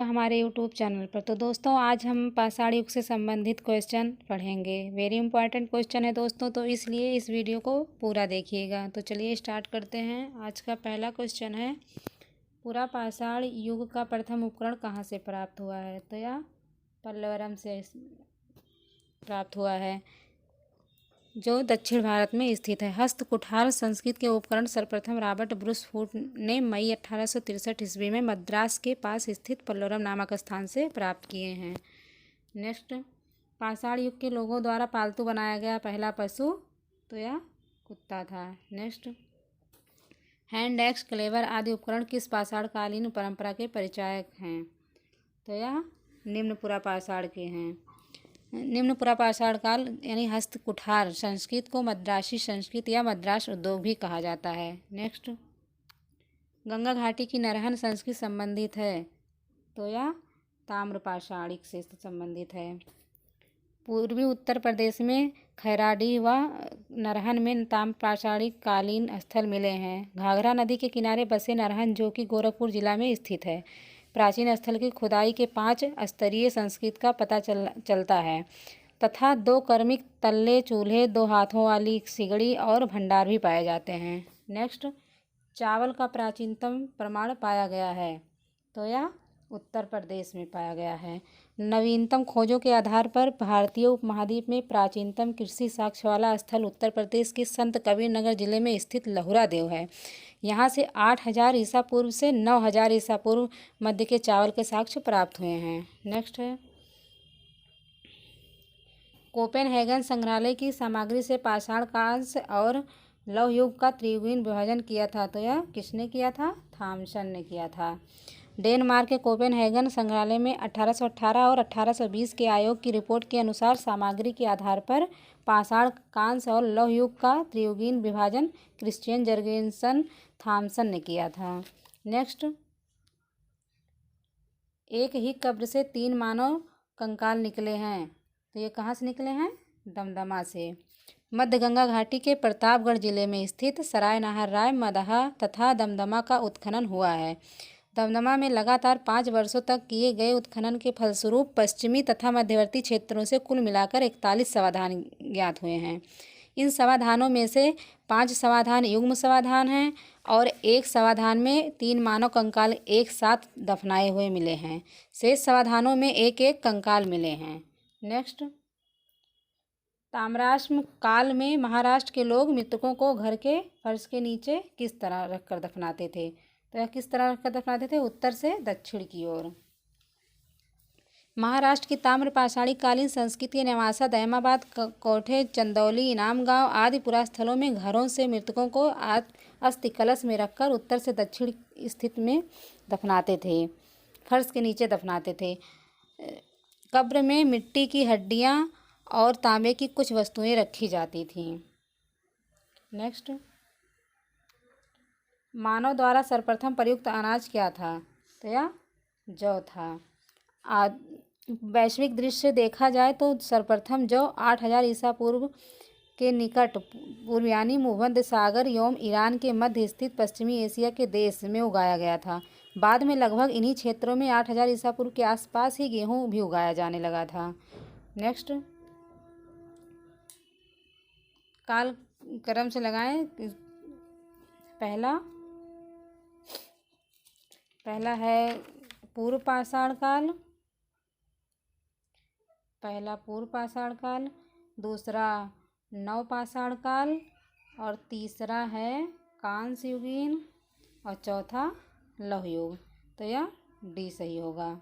हमारे YouTube channel पर। तो दोस्तों आज हम पाषाण युग से संबंधित क्वेश्चन पढ़ेंगे। वेरी इंपॉर्टेंट क्वेश्चन है दोस्तों, तो इसलिए इस वीडियो को पूरा देखिएगा। तो चलिए स्टार्ट करते हैं। आज का पहला क्वेश्चन है, पूरा पाषाण युग का प्रथम उपकरण कहाँ से प्राप्त हुआ है? तो यह पल्लवरम से प्राप्त हुआ है, जो दक्षिण भारत में स्थित है। हस्त कुठार संस्कृत के उपकरण सर्वप्रथम रॉबर्ट ब्रूस फूट ने मई 1863 ईस्वी में मद्रास के पास स्थित पल्लवरम नामक स्थान से प्राप्त किए हैं। नेक्स्ट, पाषाण युग के लोगों द्वारा पालतू बनाया गया पहला पशु? तो यह कुत्ता था। नेक्स्ट, हैंड एक्स, क्लेवर आदि उपकरण किस पाषाणकालीन परंपरा के परिचायक हैं? तो यह निम्न पुरा पाषाण के हैं। निम्न पुरा पाषाण काल यानी हस्त कुठार संस्कृत को मद्रासी संस्कृत या मद्रास उद्योग भी कहा जाता है। नेक्स्ट, गंगा घाटी की नरहन संस्कृत संबंधित है? तो यह ताम्र पाषाणिक से संबंधित है। पूर्वी उत्तर प्रदेश में खैराडीह व नरहन में ताम्र पाषाणिक कालीन स्थल मिले हैं। घाघरा नदी के किनारे बसे नरहन, जो कि गोरखपुर जिला में स्थित है, प्राचीन स्थल की खुदाई के 5 स्तरीय संस्कृत का पता चलता है तथा 2 कर्मिक तल्ले चूल्हे, 2 हाथों वाली सिगड़ी और भंडार भी पाए जाते हैं। नेक्स्ट, चावल का प्राचीनतम प्रमाण पाया गया है? तो यह उत्तर प्रदेश में पाया गया है। नवीनतम खोजों के आधार पर भारतीय उपमहाद्वीप में प्राचीनतम कृषि साक्ष्य वाला स्थल उत्तर प्रदेश के संत कबीर नगर जिले में स्थित लहुरा देव है। यहाँ से 8000 ईसा पूर्व से 9000 ईसा पूर्व मध्य के चावल के साक्ष्य प्राप्त हुए हैं। नेक्स्ट है, कोपेनहेगन संग्रहालय की सामग्री से पाषाण काल और लौह युग का त्रियुगीन विभाजन किया था? तो यह किसने किया था? थॉमसन ने किया था। डेनमार्क के कोपेनहेगन संग्रहालय में 1818 और 1820 के आयोग की रिपोर्ट के अनुसार सामग्री के आधार पर पाषाण कांस्य और लौह युग का त्रियुगीन विभाजन क्रिश्चियन जर्गेनसन थॉमसन ने किया था। नेक्स्ट, एक ही कब्र से 3 मानव कंकाल निकले हैं? तो ये कहाँ से निकले हैं? दमदमा से। मध्य गंगा घाटी के प्रतापगढ़ जिले में स्थित सराय नाहर राय, मदहा तथा दमदमा का उत्खनन हुआ है। दमदमा में लगातार 5 वर्षों तक किए गए उत्खनन के फलस्वरूप पश्चिमी तथा मध्यवर्ती क्षेत्रों से कुल मिलाकर 41 समाधान ज्ञात हुए हैं। इन समाधानों में से 5 समाधान युग्म समाधान हैं और एक समाधान में 3 मानव कंकाल एक साथ दफनाए हुए मिले हैं। शेष समाधानों में एक एक कंकाल मिले हैं। नेक्स्ट, ताम्राश्म काल में महाराष्ट्र के लोग मृतकों को घर के फर्श के नीचे किस तरह रखकर दफनाते थे? तो यह किस तरह रखकर दफनाते थे? उत्तर से दक्षिण की ओर। महाराष्ट्र की ताम्र पाषाणिक कालीन संस्कृति के नेवासा, दहमाबाद, कोठे, चंदौली, इनाम गांव आदि पुरा स्थलों में घरों से मृतकों को अस्थि कलश में रखकर उत्तर से दक्षिण स्थित में दफनाते थे, फर्श के नीचे दफनाते थे। कब्र में मिट्टी की हड्डियां और तांबे की कुछ वस्तुएं रखी जाती थीं। नेक्स्ट, मानव द्वारा सर्वप्रथम प्रयुक्त अनाज क्या था? तो यह जौ था। वैश्विक दृश्य से देखा जाए तो सर्वप्रथम जौ 8000 ईसा पूर्व के निकट पूर्व यानी भूमध्य सागर एवं ईरान के मध्य स्थित पश्चिमी एशिया के देश में उगाया गया था। बाद में लगभग इन्हीं क्षेत्रों में 8000 ईसा पूर्व के आसपास ही गेहूं भी उगाया जाने लगा था। नेक्स्ट, काल क्रम से लगाएं। पहला है पूर्व पाषाण काल, दूसरा नव पाषाण काल और तीसरा है कांस्य युगीन और चौथा लौह युग। तो यह डी सही होगा।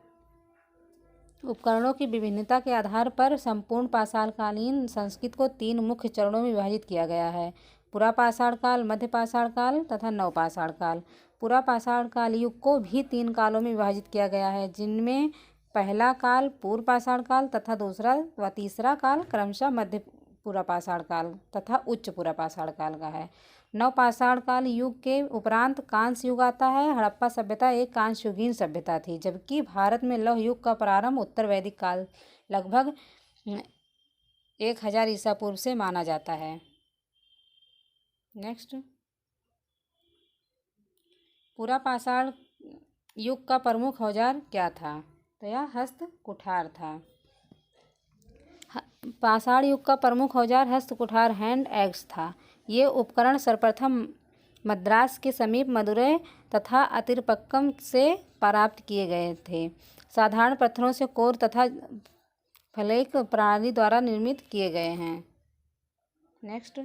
उपकरणों की विभिन्नता के आधार पर संपूर्ण पाषाणकालीन संस्कृत को 3 मुख्य चरणों में विभाजित किया गया है: पुरा पाषाण काल, मध्य पाषाण काल तथा नव पाषाण काल। पुरा पाषाण काल युग को भी 3 कालों में विभाजित किया गया है, जिनमें पहला काल पूर्व पाषाण काल तथा दूसरा व तीसरा काल क्रमशः मध्य पुरा पाषाण काल तथा उच्च पुरा पाषाण काल का है। नव पाषाण काल युग के उपरांत कांस्य युग आता है। हड़प्पा सभ्यता एक कांस्य युगीन सभ्यता थी, जबकि भारत में लौह युग का प्रारंभ उत्तर वैदिक काल लगभग 1000 ईसा पूर्व से माना जाता है। नेक्स्ट, पुरा पाषाण युग का प्रमुख औजार क्या था? तो यह हस्त कुठार था। पाषाण युग का प्रमुख औजार हस्त कुठार हैंड एक्स था। ये उपकरण सर्वप्रथम मद्रास के समीप मदुरै तथा अतिरपक्कम से प्राप्त किए गए थे। साधारण पत्थरों से कोर तथा फ्लैक प्रणाली द्वारा निर्मित किए गए हैं। नेक्स्ट,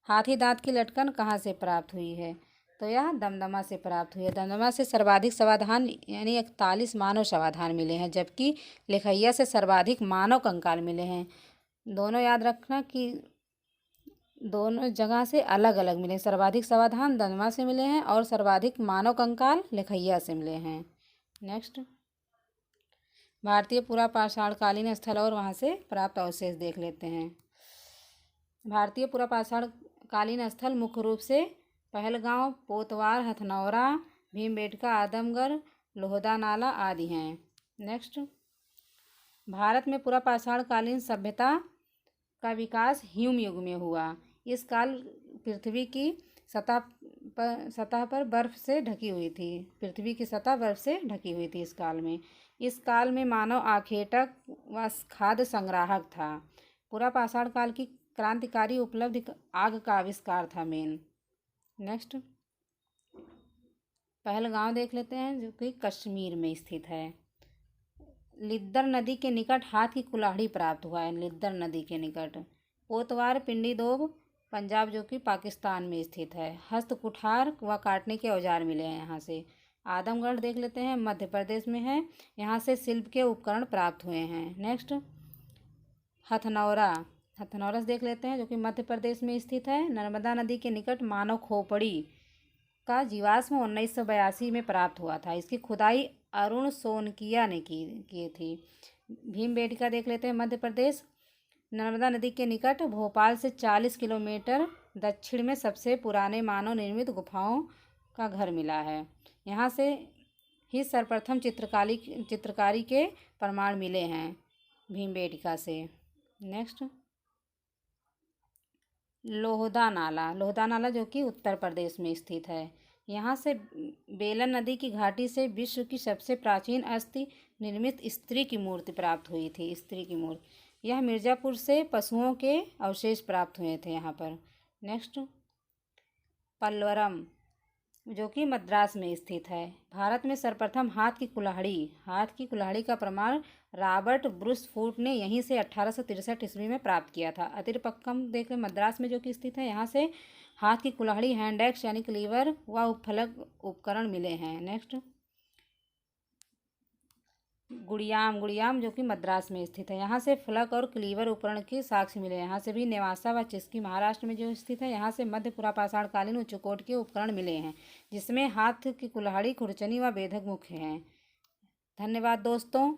हाथी दांत की लटकन कहाँ से प्राप्त हुई है? तो यह दमदमा से प्राप्त हुई है। दमदमा से सर्वाधिक समाधान यानी 41 मानव समाधान मिले हैं, जबकि लिखैया से सर्वाधिक मानव कंकाल मिले हैं। दोनों याद रखना कि दोनों जगह से अलग अलग मिले। सर्वाधिक समाधान दमदमा से मिले हैं और सर्वाधिक मानव कंकाल लिखैया से मिले हैं। नेक्स्ट, भारतीय पुरापाषाणकालीन स्थल और वहाँ से प्राप्त अवशेष देख लेते हैं। भारतीय पुरापाषाणकालीन स्थल मुख्य रूप से पहलगांव, पोतवार, हथनौरा, भीमबेटका, आदमगढ़, लोहदा नाला आदि हैं। नेक्स्ट, भारत में पुरापाषाणकालीन सभ्यता का विकास हिम युग में हुआ। इस काल पृथ्वी की सतह पर बर्फ से ढकी हुई थी। पृथ्वी की सतह बर्फ से ढकी हुई थी इस काल में मानव आखेटक व खाद्य संग्राहक था। पुरापाषाण काल की क्रांतिकारी उपलब्धि आग का आविष्कार था मेन। नेक्स्ट, पहलगांव देख लेते हैं, जो कि कश्मीर में स्थित है। लिद्दर नदी के निकट हाथ की कुल्हाड़ी प्राप्त हुआ है। लिद्दर नदी के निकट। पोतवार पिंडी दोब पंजाब, जो कि पाकिस्तान में स्थित है। हस्त कुठार व काटने के औजार मिले हैं यहाँ से। आदमगढ़ देख लेते हैं, मध्य प्रदेश में है। यहाँ से शिल्प के उपकरण प्राप्त हुए हैं। नेक्स्ट, हथनौरा देख लेते हैं, जो कि मध्य प्रदेश में स्थित है। नर्मदा नदी के निकट मानव खोपड़ी का जीवाश्म 1982 में प्राप्त हुआ था। इसकी खुदाई अरुण सोनकिया ने की थी। भीमबेटका देख लेते हैं, मध्य प्रदेश। नर्मदा नदी के निकट भोपाल से 40 किलोमीटर दक्षिण में सबसे पुराने मानव निर्मित गुफाओं का घर मिला है। यहाँ से ही सर्वप्रथम चित्रकारी के प्रमाण मिले हैं भीमबेटका से। नेक्स्ट, लोहदा नाला, जो कि उत्तर प्रदेश में स्थित है। यहाँ से बेलन नदी की घाटी से विश्व की सबसे प्राचीन अस्थि निर्मित स्त्री की मूर्ति प्राप्त हुई थी। स्त्री की मूर्ति, यह मिर्ज़ापुर से पशुओं के अवशेष प्राप्त हुए थे यहाँ पर। नेक्स्ट, पल्वरम, जो कि मद्रास में स्थित है। भारत में सर्वप्रथम हाथ की कुल्हाड़ी का प्रमाण रॉबर्ट ब्रूस फूट ने यहीं से 1863 ईस्वी में प्राप्त किया था। अतिरपक्कम देख लें, मद्रास में जो कि स्थित है। यहाँ से हाथ की कुल्हाड़ी, हैंड एक्स यानी क्लीवर व फलक उपकरण मिले हैं। नेक्स्ट, गुड़ियाम, जो कि मद्रास में स्थित है। यहाँ से फलक और क्लीवर उपकरण के साक्ष्य मिले हैं। यहाँ से भी नेवासा व चिस्की महाराष्ट्र में जो स्थित है। यहाँ से मध्य पुरापाषाणकालीन उच्चकोटि के उपकरण मिले हैं, जिसमें हाथ की कुल्हाड़ी, खुरचनी व बेधक मुख्य हैं। धन्यवाद दोस्तों।